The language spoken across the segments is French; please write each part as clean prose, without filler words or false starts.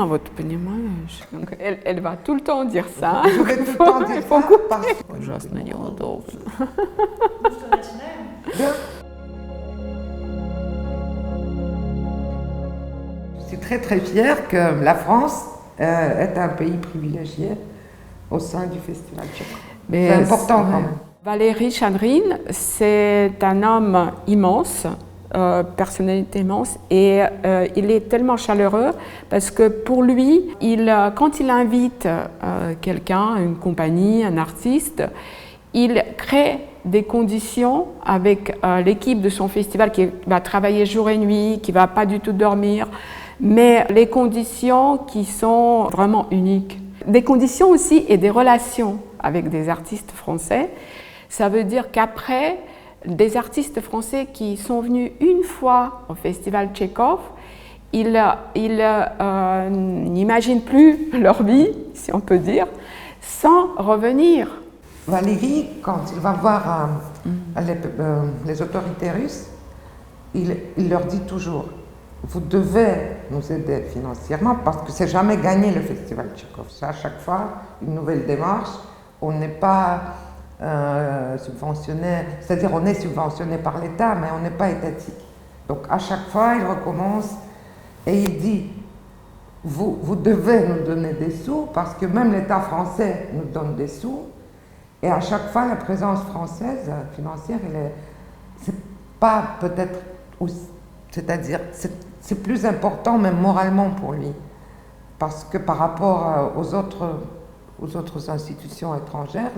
bien, votre понимаешь. Donc, elle va tout le temps dire ça. Je vais tout le temps dire ça parce que... Ужасно неудобно. Je suis très très fière que la France est un pays privilégié au sein du Festival Tchekhov. C'est important quand même. Valéry Chadrine, c'est un homme immense, personnalité immense, et il est tellement chaleureux parce que pour lui, quand il invite quelqu'un, une compagnie, un artiste, il crée des conditions avec l'équipe de son festival qui va travailler jour et nuit, qui ne va pas du tout dormir, mais les conditions qui sont vraiment uniques. Des conditions aussi et des relations avec des artistes français. Ça veut dire qu'après, des artistes français qui sont venus une fois au Festival Tchekhov, ils n'imaginent plus leur vie, si on peut dire, sans revenir. Valéry, quand il va voir les autorités russes, il leur dit toujours « Vous devez nous aider financièrement parce que c'est jamais gagné le Festival Tchekhov. C'est à chaque fois une nouvelle démarche. On n'est pas subventionné, c'est-à-dire on est subventionné par l'État, mais on n'est pas étatique. Donc à chaque fois, il recommence et il dit vous devez nous donner des sous parce que même l'État français nous donne des sous. Et à chaque fois, la présence française financière, c'est pas peut-être, c'est-à-dire c'est plus important même moralement pour lui, parce que par rapport aux autres institutions étrangères,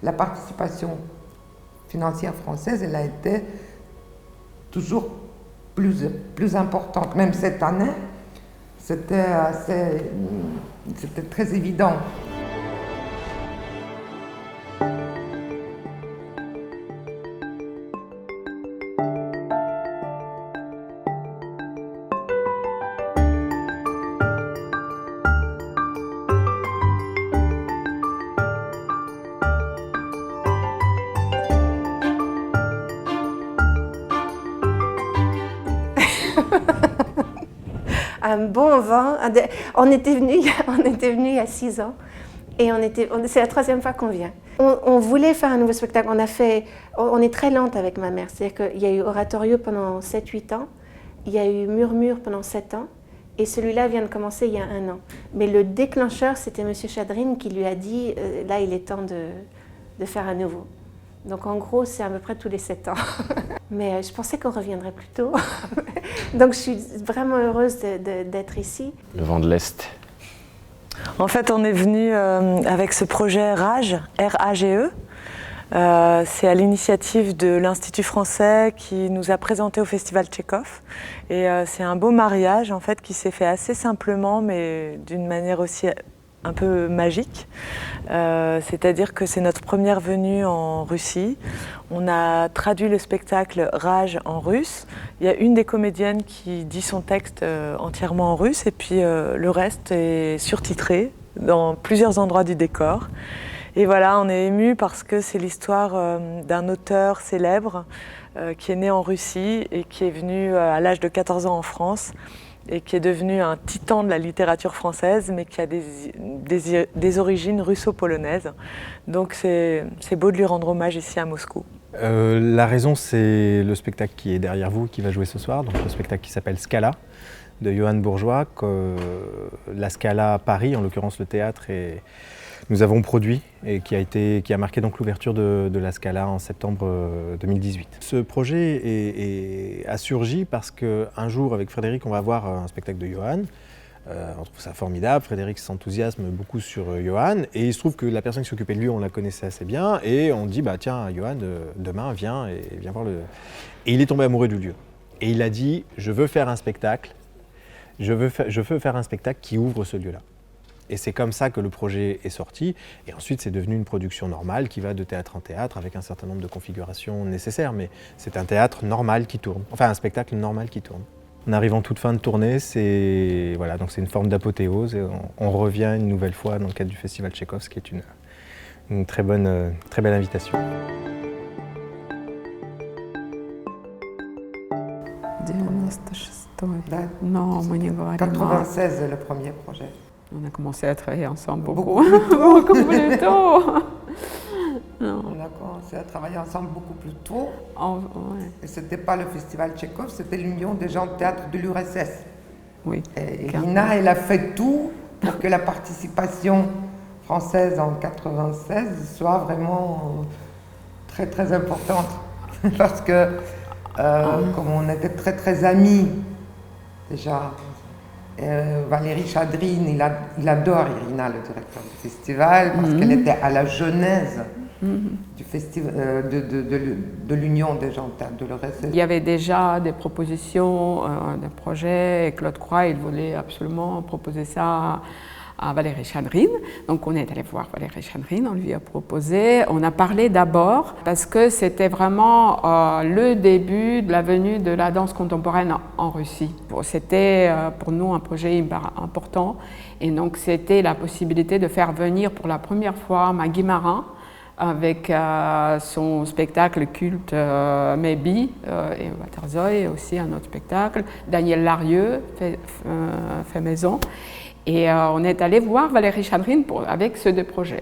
la participation financière française, elle a été toujours plus importante. Même cette année, c'était très évident. Un bon vin. On était venus il y a 6 ans et c'est la 3e fois qu'on vient. On voulait faire un nouveau spectacle. On est très lente avec ma mère. C'est-à-dire qu'il y a eu Oratorio pendant 7-8 ans, il y a eu Murmure pendant 7 ans et celui-là vient de commencer il y a 1 an. Mais le déclencheur, c'était M. Chadrine qui lui a dit là, il est temps de faire un nouveau. Donc en gros, c'est à peu près tous les 7 ans. Mais je pensais qu'on reviendrait plus tôt. Donc je suis vraiment heureuse d'être ici. Le vent de l'Est. En fait, on est venu avec ce projet RAGE, R-A-G-E. C'est à l'initiative de l'Institut français qui nous a présenté au Festival Tchekhov. Et c'est un beau mariage en fait qui s'est fait assez simplement, mais d'une manière aussi un peu magique. C'est-à-dire que c'est notre première venue en Russie. On a traduit le spectacle Rage en russe. Il y a une des comédiennes qui dit son texte entièrement en russe et puis le reste est surtitré dans plusieurs endroits du décor. Et voilà, on est ému parce que c'est l'histoire d'un auteur célèbre qui est né en Russie et qui est venu à l'âge de 14 ans en France et qui est devenu un titan de la littérature française, mais qui a des origines russo-polonaises. Donc c'est beau de lui rendre hommage ici à Moscou. La raison, c'est le spectacle qui est derrière vous, qui va jouer ce soir, donc le spectacle qui s'appelle Scala, de Johan Bourgeois, que la Scala Paris, en l'occurrence le théâtre, nous avons produit et qui a marqué donc l'ouverture de la Scala en septembre 2018. Ce projet a surgi parce qu'un jour, avec Frédéric, on va voir un spectacle de Johan. On trouve ça formidable, Frédéric s'enthousiasme beaucoup sur Johan et il se trouve que la personne qui s'occupait de lui, on la connaissait assez bien et on dit bah tiens Johan, demain viens voir le... Et il est tombé amoureux du lieu. Et il a dit je veux faire un spectacle, je veux faire un spectacle qui ouvre ce lieu-là. Et c'est comme ça que le projet est sorti. Et ensuite, c'est devenu une production normale qui va de théâtre en théâtre avec un certain nombre de configurations nécessaires. Mais c'est un théâtre normal qui tourne, enfin un spectacle normal qui tourne. On arrive en toute fin de tournée, c'est une forme d'apothéose. Et on revient une nouvelle fois dans le cadre du Festival Tchekhov, ce qui est une très belle invitation. 96. Да. Non, мы не говорим. 96, c'est le premier projet. On a commencé à travailler ensemble beaucoup, beaucoup plus tôt. Non. On a commencé à travailler ensemble beaucoup plus tôt. Ouais. Et ce n'était pas le festival Tchekhov, c'était l'Union des gens de théâtre de l'URSS. Oui. Et Lina, elle a fait tout pour que la participation française en 96 soit vraiment très très importante. Parce que comme on était très très amis déjà, Valérie Chadrine, il adore Irina, le directeur du festival, parce qu'elle était à la genèse du festival, de l'Union des gens de théâtre de l'URSS. Il y avait déjà des propositions d'un projet et Claude Croix, il voulait absolument proposer ça à Valérie Chadrine. Donc on est allé voir Valérie Chadrine, on lui a proposé. On a parlé d'abord parce que c'était vraiment le début de la venue de la danse contemporaine en Russie. C'était pour nous un projet hyper important et donc c'était la possibilité de faire venir pour la première fois Maggie Marin avec son spectacle culte Maybe et Waterzooi, aussi un autre spectacle, Daniel Larieux, fait maison. Et on est allé voir Valérie Chadrine avec ces deux projets.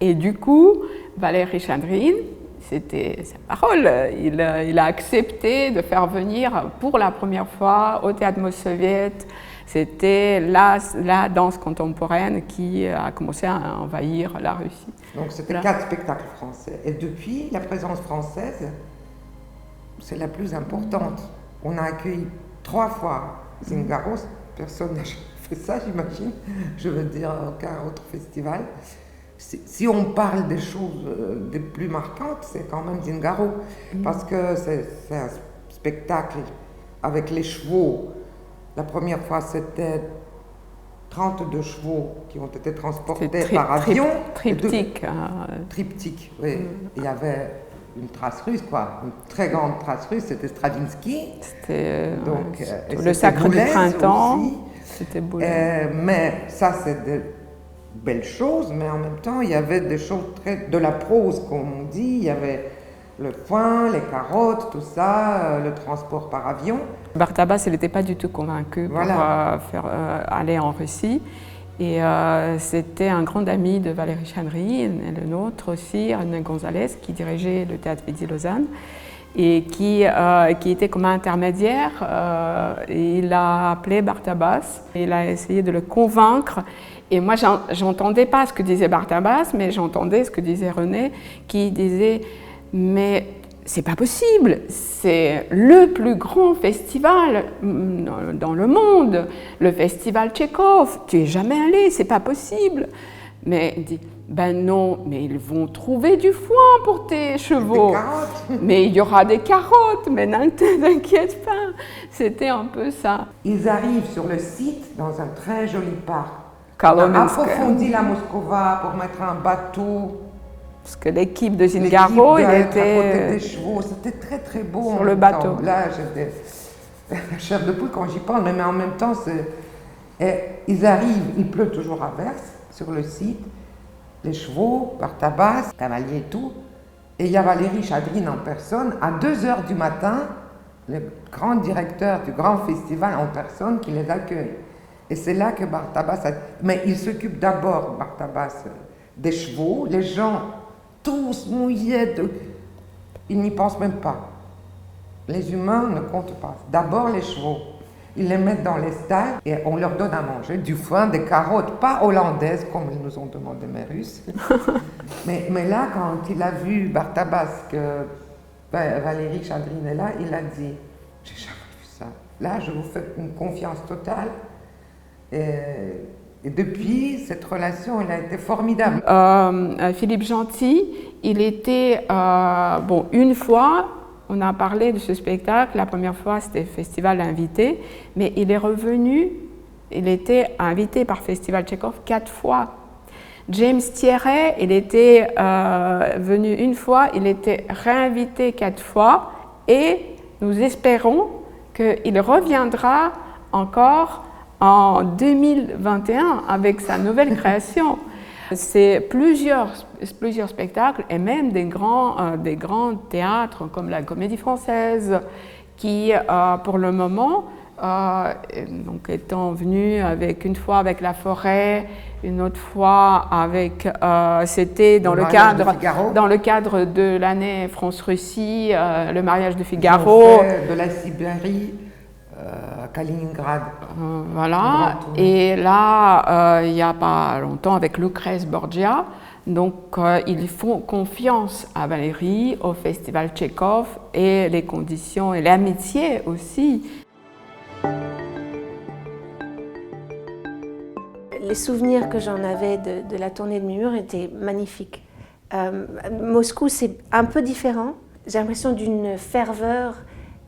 Et du coup, Valérie Chadrine, c'était sa parole, il a accepté de faire venir pour la première fois au Théâtre Mossoviète. C'était la danse contemporaine qui a commencé à envahir la Russie. Donc c'était 4 spectacles français. Et depuis, la présence française, c'est la plus importante. On a accueilli 3 fois Zingaros, personne n'a fait ça, j'imagine. Je veux dire, aucun autre festival. Si on parle des choses des plus marquantes, c'est quand même Zingaro. Parce que c'est un spectacle avec les chevaux. La première fois, c'était 32 chevaux qui ont été transportés par avion. Triptyque. Triptyque, oui. Il y avait une trace russe, quoi. Une très grande trace russe, c'était Stravinsky. C'était et le Sacre du Printemps. Aussi. C'était beau. Mais ça, c'est de belles choses, mais en même temps, il y avait des choses de la prose, comme on dit. Il y avait le foin, les carottes, tout ça, le transport par avion. Bartabas, il n'était pas du tout convaincu pour aller en Russie. Et c'était un grand ami de Valérie Chadrine, et le nôtre aussi, René Gonzalez, qui dirigeait le Théâtre Vidi-Lausanne et qui était comme intermédiaire. Il a appelé Bartabas, il a essayé de le convaincre. Et moi, j'entendais pas ce que disait Bartabas, mais j'entendais ce que disait René, qui disait « Mais c'est pas possible, c'est le plus grand festival dans le monde, le festival Tchekhov, tu es jamais allé, c'est pas possible. » Mais il dit « Ben non, mais ils vont trouver du foin pour tes chevaux. Des carottes. Mais il y aura des carottes, mais n'inquiète pas. » C'était un peu ça. Ils arrivent sur le site dans un très joli parc. On On a approfondi la Moskova pour mettre un bateau. Parce que l'équipe de Zingaro, il était à côté des chevaux, c'était très très beau. Sur le bateau. Là, j'étais la chair de poule quand j'y pense, mais en même temps, ils arrivent, il pleut toujours à verse sur le site, les chevaux, Bartabas, cavaliers et tout, et il y a Valérie Chadrine en personne, à 2h du matin, le grand directeur du grand festival en personne qui les accueille. Et c'est là que Bartabas mais il s'occupe d'abord, Bartabas, des chevaux, les gens tous mouillés, ils n'y pensent même pas. Les humains ne comptent pas. D'abord les chevaux. Ils les mettent dans les stalles et on leur donne à manger du foin, des carottes, pas hollandaises comme ils nous ont demandé, mais russes. mais là, quand il a vu Bartabas, que Valérie Chadrine est là, il a dit « J'ai jamais vu ça. Là, je vous fais une confiance totale. » Et depuis, cette relation, elle a été formidable. Philippe Gentil, il était, une fois, on a parlé de ce spectacle, la première fois c'était Festival Invité, mais il est revenu, il était invité par Festival Tchekhov 4 fois. James Thierry, il était venu une fois, il était réinvité 4 fois, et nous espérons qu'il reviendra encore en 2021 avec sa nouvelle création. C'est plusieurs spectacles et même des grands théâtres comme la Comédie Française qui, pour le moment, donc étant venu une fois avec la forêt, une autre fois avec, c'était dans le cadre de l'année France-Russie, le mariage de Figaro. De la Sibérie à Kaliningrad. Voilà, et là, il n'y a pas longtemps avec Lucrèce Borgia. Donc, ils font confiance à Valérie, au Festival Tchekhov et les conditions et l'amitié aussi. Les souvenirs que j'en avais de la tournée de Mimur étaient magnifiques. Moscou, c'est un peu différent. J'ai l'impression d'une ferveur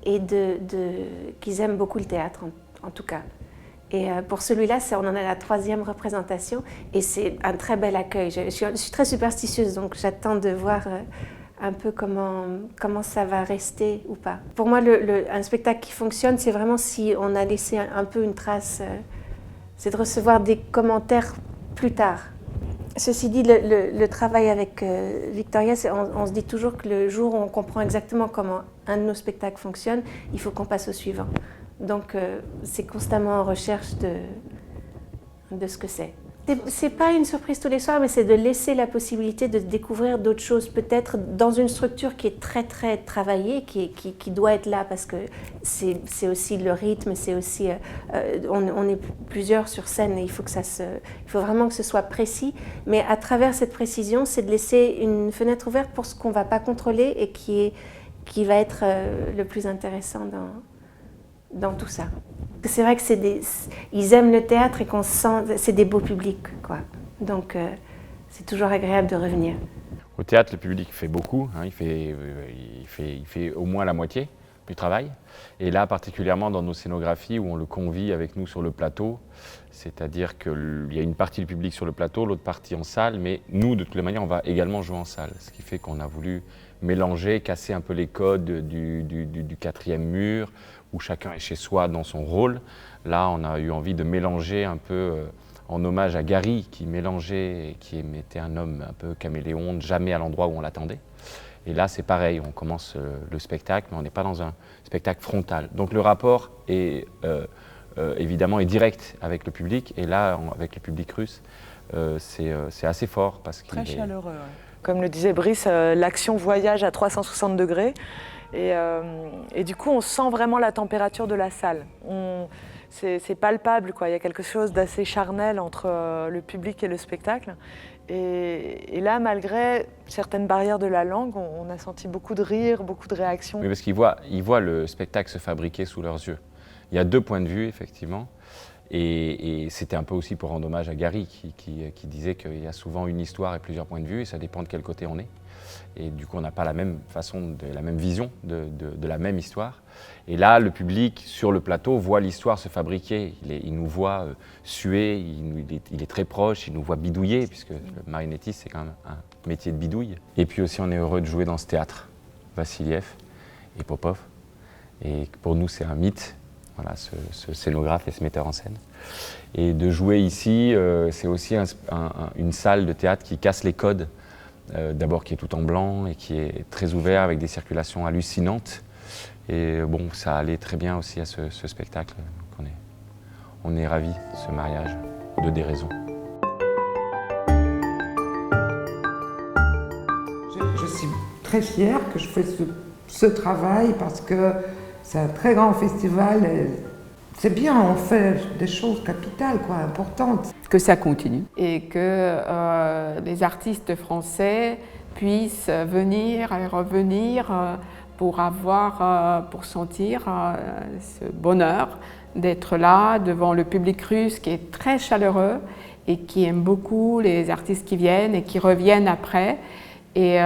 et qu'ils aiment beaucoup le théâtre, en tout cas. Et pour celui-là, on en a la 3e représentation et c'est un très bel accueil. Je suis très superstitieuse, donc j'attends de voir un peu comment ça va rester ou pas. Pour moi, un spectacle qui fonctionne, c'est vraiment si on a laissé un peu une trace, c'est de recevoir des commentaires plus tard. Ceci dit, le travail avec Victoria, on se dit toujours que le jour où on comprend exactement comment un de nos spectacles fonctionne, il faut qu'on passe au suivant. Donc, c'est constamment en recherche de ce que c'est. C'est pas une surprise tous les soirs, mais c'est de laisser la possibilité de découvrir d'autres choses, peut-être dans une structure qui est très, très travaillée, qui doit être là, parce que c'est aussi le rythme, c'est aussi... on est plusieurs sur scène et il faut vraiment que ce soit précis. Mais à travers cette précision, c'est de laisser une fenêtre ouverte pour ce qu'on ne va pas contrôler et qui va être le plus intéressant dans tout ça. C'est vrai que ils aiment le théâtre et qu'on sent, c'est des beaux publics, quoi. Donc c'est toujours agréable de revenir. Au théâtre, le public fait beaucoup, hein, il fait au moins la moitié du travail. Et là, particulièrement dans nos scénographies où on le convie avec nous sur le plateau, c'est-à-dire qu'il y a une partie du public sur le plateau, l'autre partie en salle, mais nous, de toutes les manières, on va également jouer en salle. Ce qui fait qu'on a voulu mélanger, casser un peu les codes du 4e mur, où chacun est chez soi dans son rôle. Là, on a eu envie de mélanger un peu, en hommage à Gary, qui mélangeait, qui était un homme un peu caméléon, jamais à l'endroit où on l'attendait. Et là, c'est pareil, on commence le spectacle, mais on n'est pas dans un spectacle frontal. Donc le rapport est évidemment direct avec le public, et là, avec le public russe, c'est assez fort. Parce qu'il très chaleureux. Ouais. Comme le disait Brice, l'action voyage à 360 degrés. Et du coup, on sent vraiment la température de la salle. C'est palpable, quoi. Il y a quelque chose d'assez charnel entre le public et le spectacle. Et là, malgré certaines barrières de la langue, on a senti beaucoup de rires, beaucoup de réactions. Oui, parce qu'ils voient le spectacle se fabriquer sous leurs yeux. Il y a 2 points de vue, effectivement. Et c'était un peu aussi pour rendre hommage à Gary, qui disait qu'il y a souvent une histoire et plusieurs points de vue, et ça dépend de quel côté on est. Et du coup, on n'a pas la même façon, la même vision de la même histoire. Et là, le public, sur le plateau, voit l'histoire se fabriquer. Il nous voit suer, il est très proche, il nous voit bidouiller, puisque le marionnettiste, c'est quand même un métier de bidouille. Et puis aussi, on est heureux de jouer dans ce théâtre, Vassiliev et Popov. Et pour nous, c'est un mythe, voilà, ce scénographe et ce metteur en scène. Et de jouer ici, c'est aussi une salle de théâtre qui casse les codes. D'abord qui est tout en blanc et qui est très ouvert avec des circulations hallucinantes. Et bon, ça allait très bien aussi à ce spectacle. Donc on est ravis de ce mariage de déraison. Je suis très fière que je fasse ce travail parce que c'est un très grand festival. C'est bien, on fait des choses capitales, quoi, importantes. Que ça continue et que les artistes français puissent venir et revenir pour sentir ce bonheur d'être là devant le public russe qui est très chaleureux et qui aime beaucoup les artistes qui viennent et qui reviennent après, et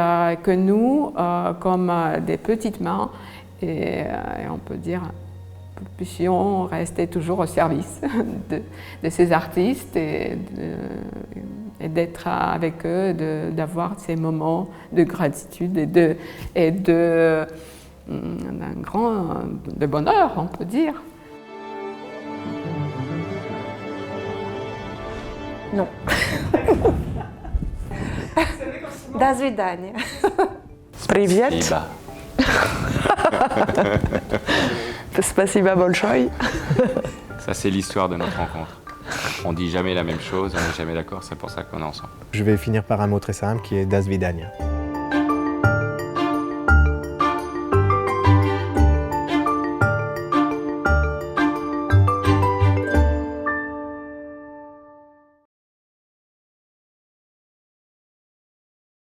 que nous, comme des petites mains, et on peut dire, puissions rester toujours au service de ces artistes et d'être avec eux, d'avoir ces moments de gratitude et d'un grand de bonheur, on peut dire. Non. До свидания. Привет. Spasiba bolshoi. Ça, c'est l'histoire de notre rencontre. On dit jamais la même chose, on n'est jamais d'accord, c'est pour ça qu'on est ensemble. Je vais finir par un mot très simple qui est Das Vidania.